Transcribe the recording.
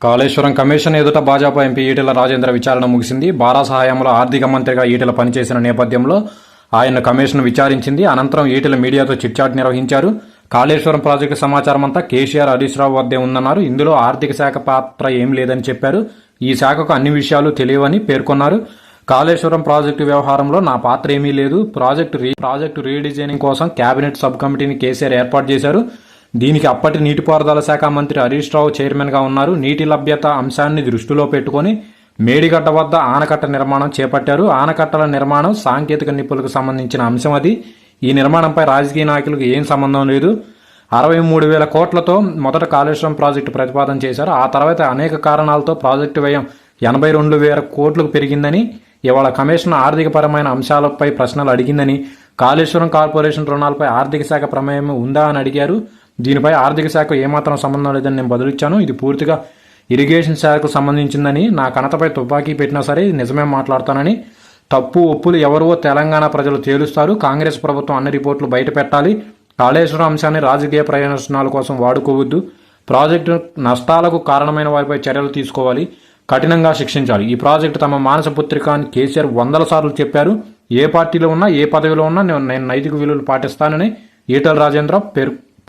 Kaleshwaram commission ఎదుట Bhajapa MP Etela Rajender విచారణ ముగిసింది. బారాస హయాంలో ఆర్థిక మంత్రిగా ఈటెల పనిచేసిన నేపథ్యంలో ఆయన కమిషన్ విచారించింది. అనంతరం ఈటెల మీడియాతో చిట్చాట్ నిర్వహించారు. కాళేశ్వరం ప్రాజెక్టు సమాచారం అంతా కేసీఆర్, హరీష్ రావు వద్దే ఉందన్నారు. ఇందులో ఆర్థిక శాఖ పాత్ర ఏం లేదని చెప్పారు. ఈ శాఖకు అన్ని విషయాలు తెలియవని పేర్కొన్నారు. కాళేశ్వరం ప్రాజెక్టు వ్యవహారంలో నా పాత్ర ఏమీ లేదు. ప్రాజెక్టు రీడిజైనింగ్ కోసం కేబినెట్ సబ్ కమిటీని కేసీఆర్ ఏర్పాటు చేశారు. దీనికి అప్పటి నీటిపారుదల శాఖ మంత్రి హరీష్ రావు చైర్మన్గా ఉన్నారు. నీటి లభ్యత అంశాన్ని దృష్టిలో పెట్టుకుని మేడిగడ్డ వద్ద ఆనకట్ట నిర్మాణం చేపట్టారు. ఆనకట్టల నిర్మాణం సాంకేతిక నిపుణులకు సంబంధించిన అంశం అది. ఈ నిర్మాణంపై రాజకీయ నాయకులకు ఏం సంబంధం లేదు. 63,000 కోట్లతో మొదట కాళేశ్వరం ప్రాజెక్టు ప్రతిపాదన చేశారు. ఆ తర్వాత అనేక కారణాలతో ప్రాజెక్టు వ్యయం 82,000 కోట్లకు పెరిగిందని, ఇవాళ కమిషన్ ఆర్థికపరమైన అంశాలపై ప్రశ్నలు అడిగిందని, కాళేశ్వరం కార్పొరేషన్ రుణాలపై ఆర్థిక శాఖ ప్రమేయం ఉందా అని అడిగారు. దీనిపై ఆర్థిక శాఖ ఏమాత్రం సంబంధం లేదని నేను బదులిచ్చాను. ఇది పూర్తిగా ఇరిగేషన్ శాఖకు సంబంధించిందని, నా కణతపై తుపాకీ పెట్టినా సరే నిజమే మాట్లాడతానని, తప్పు ఒప్పులు ఎవరో తెలంగాణ ప్రజలు తేలుస్తారు. కాంగ్రెస్ ప్రభుత్వం అన్ని రిపోర్టులు బయట పెట్టాలి. కాళేశ్వరం అంశాన్ని రాజకీయ ప్రయోజనాల కోసం వాడుకోవద్దు. ప్రాజెక్టు నష్టాలకు కారణమైన వారిపై చర్యలు తీసుకోవాలి, కఠినంగా శిక్షించాలి. ఈ ప్రాజెక్టు తమ మానస పుత్రిక అని కేసీఆర్ 100 సార్లు చెప్పారు. ఏ పార్టీలో ఉన్నా, ఏ పదవిలో ఉన్నా నేను నైతిక విలువలు పాటిస్తానని ఈటెల రాజేంద్ర